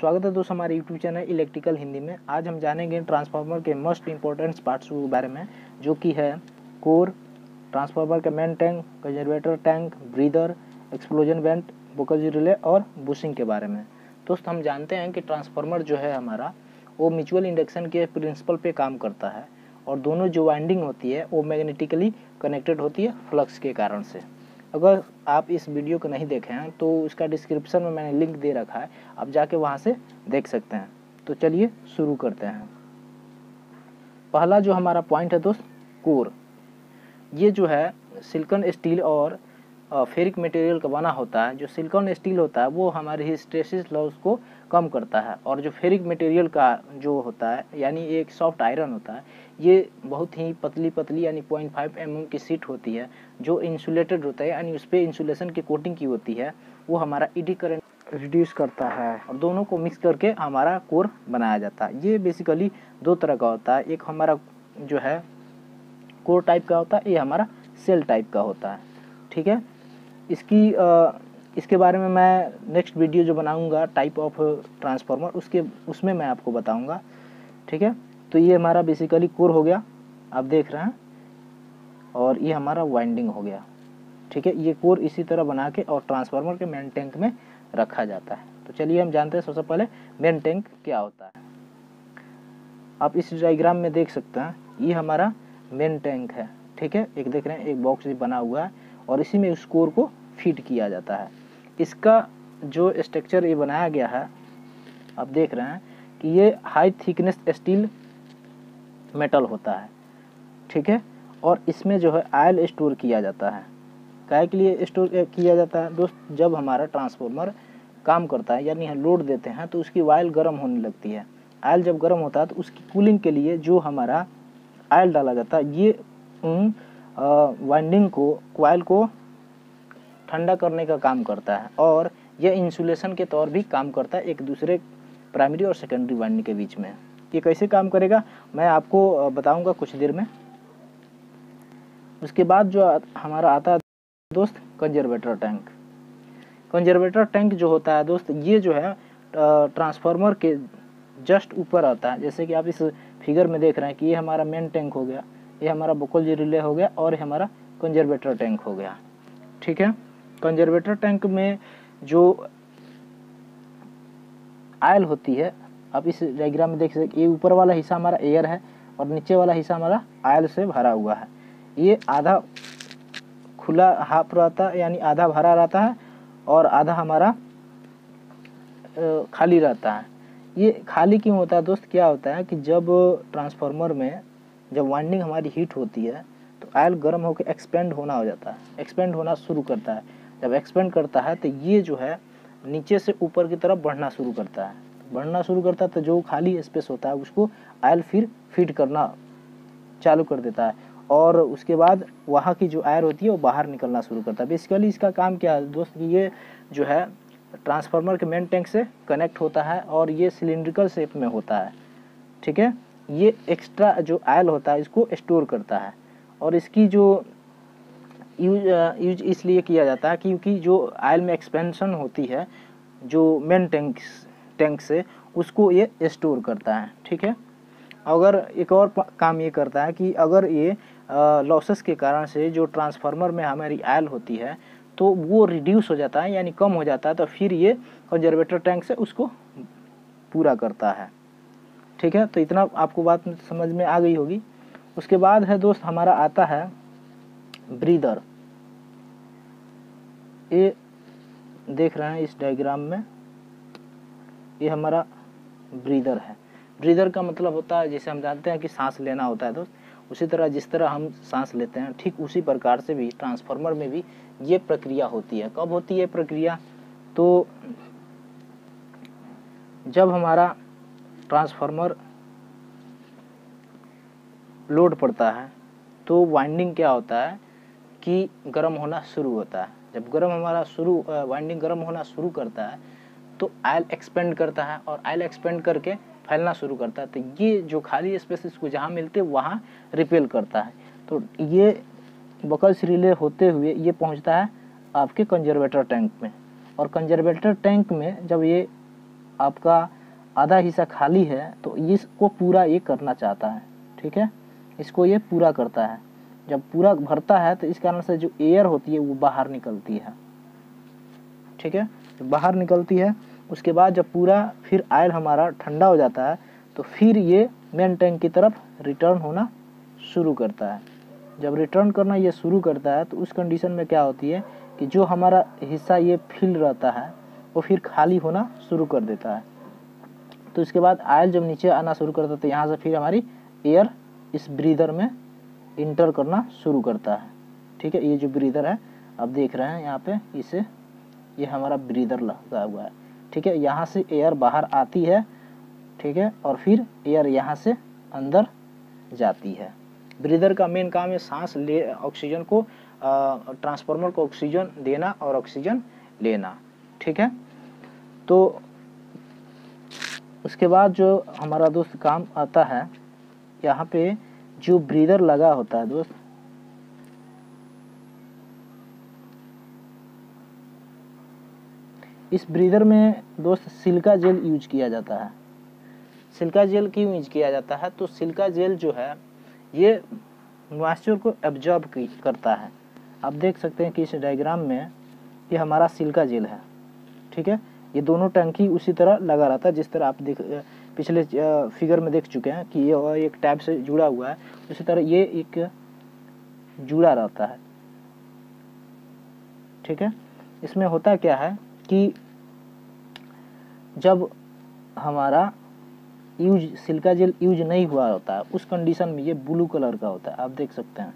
स्वागत है दोस्तों हमारे यूट्यूब चैनल इलेक्ट्रिकल हिंदी में। आज हम जानेंगे ट्रांसफार्मर के मोस्ट इंपॉर्टेंट पार्ट्स के बारे में, जो कि है कोर, ट्रांसफार्मर के main tank, conservator tank, breather, explosion vent, Buchholz relay और बुशिंग के बारे में। दोस्त हम जानते हैं कि ट्रांसफार्मर जो है हमारा वो म्यूचुअल इंडक्शन के प्रिंसिपल पे काम करता है और दोनों जो वाइंडिंग होती है वो मैग्नेटिकली कनेक्टेड होती है फ्लक्स के कारण से। अगर आप इस वीडियो को नहीं देखे हैं तो इसका डिस्क्रिप्शन में मैंने लिंक दे रखा है, आप जाके वहाँ से देख सकते हैं। तो चलिए शुरू करते हैं। पहला जो हमारा पॉइंट है दोस्त, कोर। ये जो है सिलिकॉन स्टील और फेरिक मटेरियल का बना होता है। जो सिलिकॉन स्टील होता है वो हमारे हिस्टैरिसीस लॉस को कम करता है, और जो फेरिक मटेरियल का जो होता है यानी एक सॉफ्ट आयरन होता है, ये बहुत ही पतली पतली यानी 0.5 mm की शीट होती है जो इंसुलेटेड होता है, यानी उस पर इंसुलेशन की कोटिंग की होती है। वो हमारा ईडी करंट रिड्यूस करता है और दोनों को मिक्स करके हमारा कोर बनाया जाता है। ये बेसिकली दो तरह का होता है, एक हमारा जो है कोर टाइप का होता है, ये हमारा सेल टाइप का होता है। ठीक है, इसके बारे में मैं नेक्स्ट वीडियो जो बनाऊंगा टाइप ऑफ ट्रांसफार्मर उसमें मैं आपको बताऊंगा। ठीक है, तो ये हमारा बेसिकली कोर हो गया, आप देख रहे हैं, और ये हमारा वाइंडिंग हो गया। ठीक है, ये कोर इसी तरह बना के और ट्रांसफार्मर के मेन टैंक में रखा जाता है। तो चलिए हम जानते हैं सबसे पहले मेन टैंक क्या होता है। आप इस डायग्राम में देख सकते हैं, ये हमारा मेन टैंक है। ठीक है, एक देख रहे हैं, एक बॉक्स भी बना हुआ है और इसी में उस कोर को फीड किया जाता है। इसका जो स्ट्रक्चर ये बनाया गया है, आप देख रहे हैं कि ये हाई थिकनेस स्टील मेटल होता है। ठीक है, और इसमें जो है ऑयल स्टोर किया जाता है। काहे के लिए स्टोर किया जाता है दोस्त? जब हमारा ट्रांसफार्मर काम करता है यानी हम लोड देते हैं तो उसकी ऑयल गर्म होने लगती है। ऑयल जब गर्म होता है तो उसकी कूलिंग के लिए जो हमारा ऑयल डाला जाता है, ये वाइंडिंग को, कॉइल को ठंडा करने का काम करता है, और यह इंसुलेशन के तौर भी काम करता है एक दूसरे प्राइमरी और सेकेंडरी वाइंडिंग के बीच में। ये कैसे काम करेगा मैं आपको बताऊंगा कुछ देर में। उसके बाद जो हमारा आता है दोस्त, कंजर्वेटर टैंक। कंजर्वेटर टैंक जो होता है दोस्त, ये जो है ट्रांसफार्मर के जस्ट ऊपर आता है। जैसे कि आप इस फिगर में देख रहे हैं कि ये हमारा मेन टैंक हो गया, ये हमारा बोकर्जी रिले हो गया, और ये हमारा कंजर्वेटर टैंक हो गया। ठीक है, कंजर्वेटर टैंक में जो ऑयल होती है, आप इस डायग्राम में देख सकते, ये ऊपर वाला हिस्सा हमारा एयर है और नीचे वाला हिस्सा हमारा ऑयल से भरा हुआ है। ये आधा खुला हाफ रहता है, यानी आधा भरा रहता है और आधा हमारा खाली रहता है। ये खाली क्यों होता है दोस्त? क्या होता है कि जब ट्रांसफार्मर में जब वाइंडिंग हमारी हीट होती है तो ऑयल गर्म होकर एक्सपेंड होना हो जाता है, एक्सपेंड होना शुरू करता है। जब एक्सपेंड करता है तो ये जो है नीचे से ऊपर की तरफ बढ़ना शुरू करता है। बढ़ना शुरू करता है तो जो खाली स्पेस होता है उसको ऑयल फिर फीड करना चालू कर देता है, और उसके बाद वहाँ की जो एयर होती है वो बाहर निकलना शुरू करता है। बेसिकली इसका काम क्या है दोस्त, ये जो है ट्रांसफार्मर के मेन टैंक से कनेक्ट होता है और ये सिलिंड्रिकल शेप में होता है। ठीक है, ये एक्स्ट्रा जो ऑयल होता है इसको स्टोर करता है, और इसकी जो यूज इसलिए किया जाता है क्योंकि जो ऑयल में एक्सपेंशन होती है जो मेन टैंक से, उसको ये स्टोर करता है। ठीक है, अगर एक और काम ये करता है कि अगर ये लॉसेस के कारण से जो ट्रांसफार्मर में हमारी ऑयल होती है तो वो रिड्यूस हो जाता है, यानी कम हो जाता है, तो फिर ये कंजर्वेटर टैंक से उसको पूरा करता है। ठीक है, तो इतना आपको बात समझ में आ गई होगी। उसके बाद है दोस्त हमारा आता है ब्रीदर। ये देख रहे हैं इस डायग्राम में, ये हमारा ब्रीदर है। ब्रीदर का मतलब होता है, जैसे हम जानते हैं कि सांस लेना होता है दोस्त, उसी तरह जिस तरह हम सांस लेते हैं ठीक उसी प्रकार से भी ट्रांसफार्मर में भी ये प्रक्रिया होती है। कब होती है प्रक्रिया? तो जब हमारा ट्रांसफार्मर लोड पड़ता है तो वाइंडिंग क्या होता है कि गर्म होना शुरू होता है। जब वाइंडिंग गर्म होना शुरू करता है तो ऑयल एक्सपेंड करता है, और ऑयल एक्सपेंड करके फैलना शुरू करता है। तो ये जो खाली स्पेस इसको जहाँ मिलते वहाँ रिपेल करता है। तो ये बोकर्जी रिले होते हुए ये पहुँचता है आपके कंजर्वेटर टैंक में, और कंजर्वेटर टैंक में जब ये आपका आधा हिस्सा खाली है तो इसको पूरा ये करना चाहता है, ठीक है, इसको ये पूरा करता है। जब पूरा भरता है तो इस कारण से जो एयर होती है वो बाहर निकलती है, ठीक है, जब बाहर निकलती है उसके बाद जब पूरा फिर ऑयल हमारा ठंडा हो जाता है तो फिर ये मेन टैंक की तरफ रिटर्न होना शुरू करता है। जब रिटर्न करना ये शुरू करता है तो उस कंडीशन में क्या होती है कि जो हमारा हिस्सा ये फिल रहता है वो फिर खाली होना शुरू कर देता है। तो इसके बाद ऑयल जब नीचे आना शुरू करता है तो यहाँ से फिर हमारी एयर इस ब्रीदर में इंटर करना शुरू करता है, ठीक है। ये जो ब्रीदर है आप देख रहे हैं यहाँ पे, इसे ये हमारा ब्रीदर लगा हुआ है, ठीक है। यहाँ से एयर बाहर आती है, ठीक है, और फिर एयर यहाँ से अंदर जाती है। ब्रीदर का मेन काम है सांस ले ऑक्सीजन को ट्रांसफार्मर को ऑक्सीजन देना और ऑक्सीजन लेना, ठीक है। तो उसके बाद जो हमारा दोस्त काम आता है, यहाँ पे जो ब्रीदर लगा होता है दोस्त, इस ब्रीदर में दोस्त सिलिका जेल यूज किया जाता है। सिलिका जेल क्यों यूज किया जाता है? तो सिलिका जेल जो है ये मॉइस्चर को एब्जॉर्ब करता है। आप देख सकते हैं कि इस डायग्राम में ये हमारा सिलिका जेल है, ठीक है। ये दोनों टंकी उसी तरह लगा रहता है जिस तरह आप पिछले फिगर में देख चुके हैं कि ये एक टैब से जुड़ा हुआ है, उसी तरह ये एक जुड़ा रहता है, ठीक है। इसमें होता क्या है कि जब हमारा सिलिका जेल यूज नहीं हुआ होता है उस कंडीशन में ये ब्लू कलर का होता है, आप देख सकते हैं,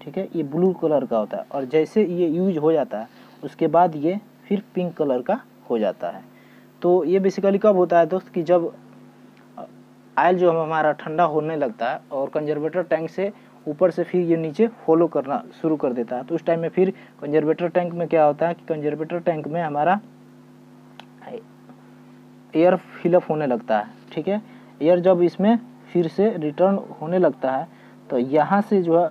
ठीक है, ये ब्लू कलर का होता है। और जैसे ये यूज हो जाता है उसके बाद ये फिर पिंक कलर का हो जाता है। तो ये बेसिकली कब होता है दोस्त कि जब ऑयल जो हमारा ठंडा होने लगता है और कंजर्वेटर टैंक से ऊपर से फिर ये नीचे फॉलो करना शुरू कर देता है, तो उस टाइम में फिर कंजर्वेटर टैंक में क्या होता है कि कंजर्वेटर टैंक में हमारा एयर फिलअप होने लगता है, ठीक है। एयर जब इसमें फिर से रिटर्न होने लगता है तो यहाँ से जो है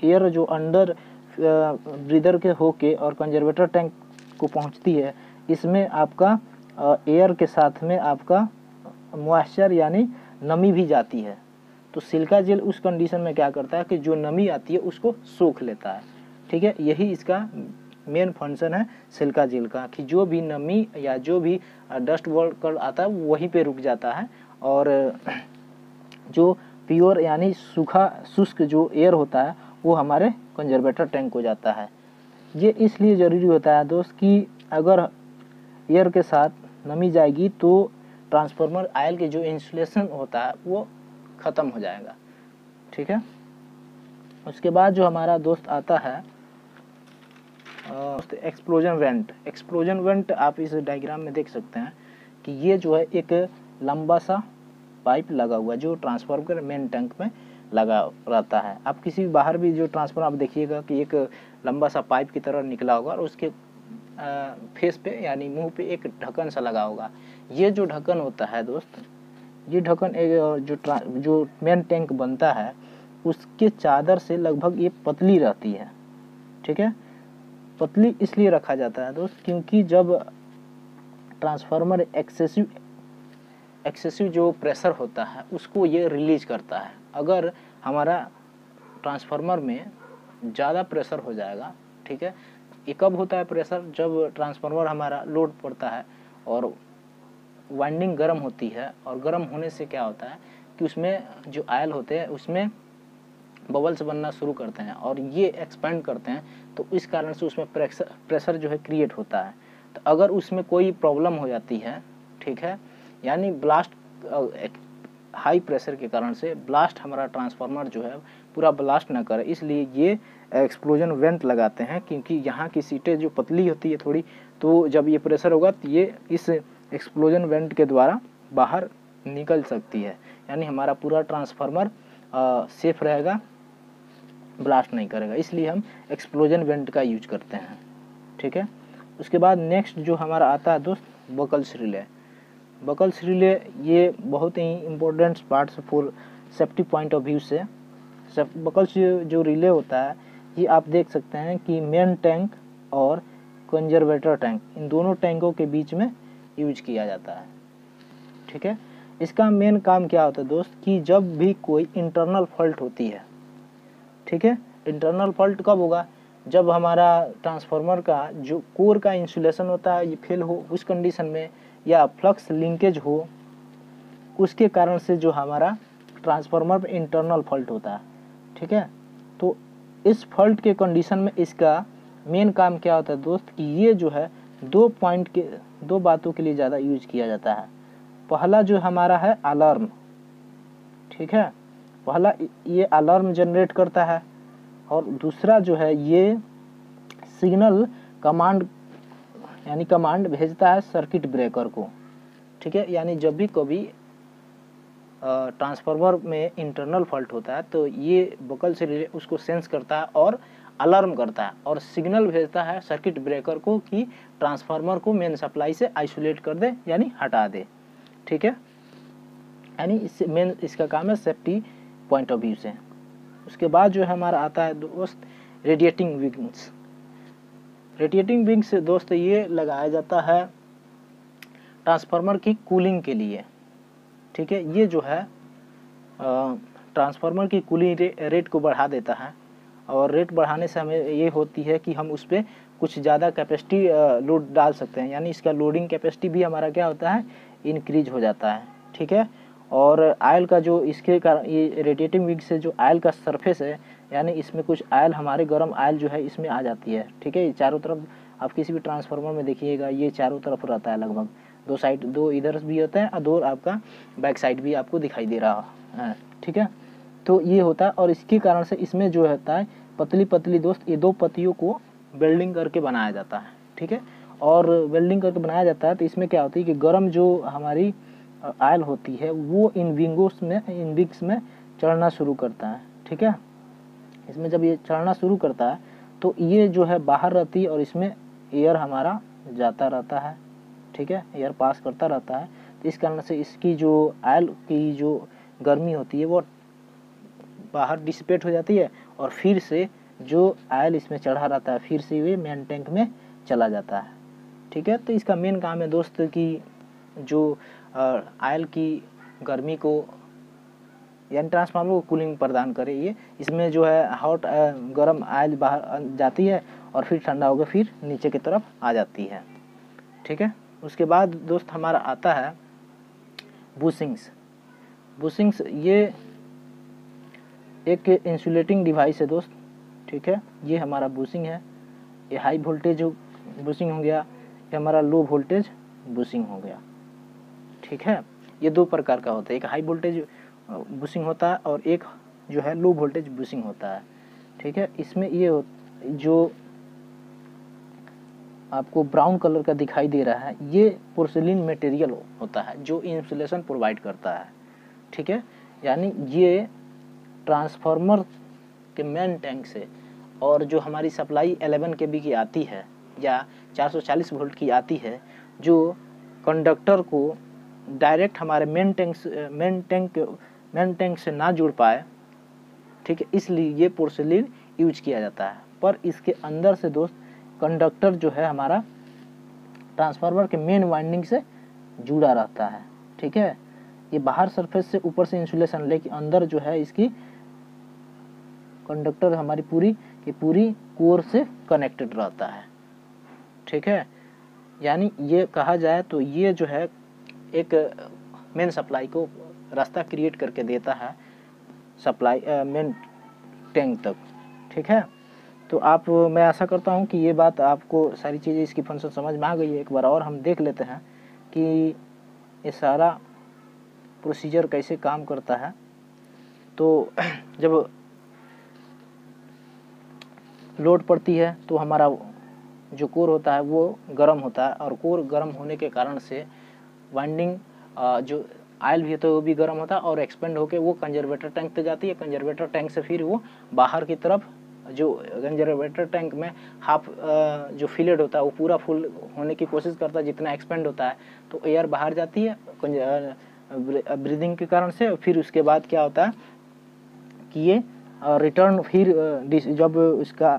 एयर जो अंडर ब्रीदर के होके और कंजर्वेटर टैंक को पहुँचती है, इसमें आपका एयर के साथ में आपका मॉइस्चर यानी नमी भी जाती है। तो सिलिका जेल उस कंडीशन में क्या करता है कि जो नमी आती है उसको सोख लेता है, ठीक है। यही इसका मेन फंक्शन है सिलिका जेल का कि जो भी नमी या जो भी डस्ट बॉल आता है वहीं पे रुक जाता है और जो प्योर यानी सूखा शुष्क जो एयर होता है वो हमारे कंजर्वेटर टैंक हो जाता है। ये इसलिए ज़रूरी होता है दोस्त कि अगर एयर के साथ नमी जाएगी तो ट्रांसफार्मर ऑयल के जो इंसुलेशन होता है वो ख़त्म हो जाएगा, ठीक है। उसके बाद जो हमारा दोस्त आता है एक्सप्लोजन वेंट। एक्सप्लोजन वेंट आप इस डायग्राम में देख सकते हैं कि ये जो है एक लंबा सा पाइप लगा हुआ है जो ट्रांसफार्मर मेन टैंक में लगा रहता है। आप किसी भी बाहर भी जो ट्रांसफार्मर आप देखिएगा कि एक लंबा सा पाइप की तरह निकला होगा और उसके फेस पे यानी मुंह पे एक ढक्कन सा लगा होगा। ये जो ढक्कन होता है दोस्त, ये ढक्कन जो मेन टैंक बनता है उसके चादर से लगभग ये पतली रहती है, ठीक है। पतली इसलिए रखा जाता है दोस्त क्योंकि जब ट्रांसफार्मर एक्सेसिव जो प्रेशर होता है उसको ये रिलीज करता है। अगर हमारा ट्रांसफार्मर में ज़्यादा प्रेशर हो जाएगा, ठीक है, ये कब होता है प्रेशर? जब ट्रांसफार्मर हमारा लोड पड़ता है और वाइंडिंग गर्म होती है और गर्म होने से क्या होता है कि उसमें जो ऑयल होते हैं उसमें बबल्स बनना शुरू करते हैं और ये एक्सपेंड करते हैं, तो इस कारण से उसमें प्रेशर जो है क्रिएट होता है। तो अगर उसमें कोई प्रॉब्लम हो जाती है, ठीक है, यानी ब्लास्ट हाई प्रेशर के कारण से ब्लास्ट हमारा ट्रांसफार्मर जो है पूरा ब्लास्ट ना करे, इसलिए ये एक्सप्लोजन वेंट लगाते हैं क्योंकि यहाँ की सीटें जो पतली होती है थोड़ी, तो जब ये प्रेशर होगा तो ये इस एक्सप्लोजन वेंट के द्वारा बाहर निकल सकती है, यानी हमारा पूरा ट्रांसफार्मर सेफ रहेगा, ब्लास्ट नहीं करेगा, इसलिए हम एक्सप्लोजन वेंट का यूज करते हैं, ठीक है। उसके बाद नेक्स्ट जो हमारा आता है दोस्त बकल्स रिले। बकल्स रिले ये बहुत ही important parts for safety point of view से। बकल्स जो रिले होता है ये आप देख सकते हैं कि मेन टैंक और कंजर्वेटर टैंक इन दोनों टैंकों के बीच में यूज किया जाता है, ठीक है। इसका मेन काम क्या होता है दोस्त कि जब भी कोई इंटरनल फॉल्ट होती है, ठीक है, इंटरनल फॉल्ट कब होगा, जब हमारा ट्रांसफार्मर का जो कोर का इंसुलेशन होता है ये फेल हो उस कंडीशन में, या फ्लक्स लिंकेज हो, उसके कारण से जो हमारा ट्रांसफार्मर में इंटरनल फॉल्ट होता है, ठीक है। तो इस फॉल्ट के कंडीशन में इसका मेन काम क्या होता है दोस्त कि ये जो है दो बातों के लिए ज़्यादा यूज किया जाता है। पहला जो हमारा है अलार्म, ठीक है, पहला ये अलार्म जनरेट करता है, और दूसरा जो है ये सिग्नल कमांड यानी कमांड भेजता है सर्किट ब्रेकर को, ठीक है। यानी जब भी कभी ट्रांसफार्मर में इंटरनल फॉल्ट होता है तो ये बकल से उसको सेंस करता है और अलार्म करता है और सिग्नल भेजता है सर्किट ब्रेकर को कि ट्रांसफार्मर को मेन सप्लाई से आइसोलेट कर दे यानी हटा दे, ठीक है। यानी इससे मेन इसका काम है सेफ्टी पॉइंट ऑफ व्यू से। उसके बाद जो हमारा आता है दोस्त रेडिएटिंग विंग्स। रेडिएटिंग विंग्स दोस्त ये लगाया जाता है ट्रांसफार्मर की कूलिंग के लिए, ठीक है। ये जो है ट्रांसफार्मर की कूलिंग रेट को बढ़ा देता है, और रेट बढ़ाने से हमें ये होती है कि हम उस पर कुछ ज़्यादा कैपेसिटी लोड डाल सकते हैं, यानी इसका लोडिंग कैपेसिटी भी हमारा क्या होता है इंक्रीज हो जाता है, ठीक है। और आयल का जो इसके कारण ये रेडिएटिंग विंग से जो आयल का सरफेस है, यानी इसमें कुछ आयल हमारे गर्म आयल जो है इसमें आ जाती है, ठीक है। चारों तरफ आप किसी भी ट्रांसफार्मर में देखिएगा ये चारों तरफ रहता है, लगभग दो साइड, दो इधर भी होता है और दो आपका बैक साइड भी आपको दिखाई दे रहा है, ठीक है। तो ये होता है, और इसके कारण से इसमें जो होता है पतली पतली दोस्त ये दो पत्तियों को वेल्डिंग करके बनाया जाता है, ठीक है। और वेल्डिंग करके बनाया जाता है तो इसमें क्या होती है कि गर्म जो हमारी आयल होती है वो इन विंग्स में चढ़ना शुरू करता है, ठीक है। इसमें जब ये चढ़ना शुरू करता है तो ये जो है बाहर रहती है और इसमें एयर हमारा जाता रहता है, ठीक है, एयर पास करता रहता है। तो इस कारण से इसकी जो आयल की जो गर्मी होती है वो बाहर डिसिपेट हो जाती है, और फिर से जो आयल इसमें चढ़ा रहता है फिर से ये मेन टैंक में चला जाता है, ठीक है। तो इसका मेन काम है दोस्त कि जो आयल की गर्मी को यानी ट्रांसफार्मर को कूलिंग प्रदान करे। ये इसमें जो है हॉट गर्म आयल बाहर जाती है और फिर ठंडा होकर फिर नीचे की तरफ आ जाती है, ठीक है। उसके बाद दोस्त हमारा आता है बुशिंग्स। ये एक इंसुलेटिंग डिवाइस है दोस्त, ठीक है। ये हमारा बुशिंग है, ये हाई वोल्टेज बुशिंग हो गया, ये हमारा लो वोल्टेज बुशिंग हो गया, ठीक है। ये दो प्रकार का होता है, एक हाई वोल्टेज बुशिंग होता है और एक जो है लो वोल्टेज बुशिंग होता है, ठीक है। इसमें ये जो आपको ब्राउन कलर का दिखाई दे रहा है ये पोर्सिलिन मटेरियल होता है जो इंसुलेशन प्रोवाइड करता है, ठीक है। यानी ये ट्रांसफार्मर के मेन टैंक से और जो हमारी सप्लाई 11 kV की आती है या 440 वोल्ट की आती है, जो कंडक्टर को डायरेक्ट हमारे मेन टैंक से ना जुड़ पाए, ठीक है, इसलिए ये पोर्सिलिन यूज किया जाता है। पर इसके अंदर से दोस्त कंडक्टर जो है हमारा ट्रांसफार्मर के मेन वाइंडिंग से जुड़ा रहता है, ठीक है। ये बाहर सरफेस से ऊपर से इंसुलेशन लेकिन अंदर जो है इसकी कंडक्टर हमारी पूरी कोर से कनेक्टेड रहता है, ठीक है। यानी ये कहा जाए तो ये जो है एक मेन सप्लाई को रास्ता क्रिएट करके देता है सप्लाई मेन टैंक तक, ठीक है। तो मैं आशा करता हूँ कि ये बात आपको सारी चीज़ें इसकी फंक्शन समझ में आ गई है। एक बार और हम देख लेते हैं कि ये सारा प्रोसीजर कैसे काम करता है। तो जब लोड पड़ती है तो हमारा जो कोर होता है वो गर्म होता है, और कोर गर्म होने के कारण से वाइंडिंग जो आयल भी है तो वो भी गर्म होता है और एक्सपेंड होकर वो कंजर्वेटर टैंक पे जाती है। कंजर्वेटर टैंक से फिर वो बाहर की तरफ, जो कंजर्वेटर टैंक में हाफ जो फिलेड होता है वो पूरा फुल होने की कोशिश करता है, जितना एक्सपेंड होता है तो एयर बाहर जाती है ब्रीदिंग के कारण से। फिर उसके बाद क्या होता है कि ये रिटर्न फिर जब इसका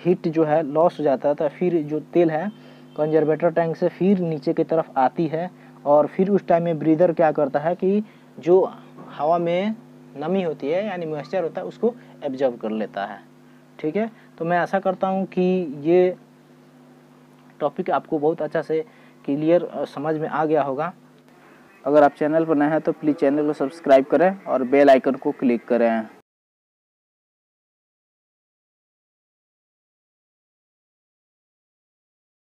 हीट जो है लॉस हो जाता है तो फिर जो तेल है कंजर्वेटर टैंक से फिर नीचे की तरफ आती है और फिर उस टाइम में ब्रीदर क्या करता है कि जो हवा में नमी होती है यानी मॉइस्चर होता है उसको एब्जॉर्ब कर लेता है। ठीक है, तो मैं आशा करता हूँ कि ये टॉपिक आपको बहुत अच्छा से क्लियर समझ में आ गया होगा। अगर आप चैनल पर नए हैं तो प्लीज़ चैनल को सब्सक्राइब करें और बेल आइकन को क्लिक करें।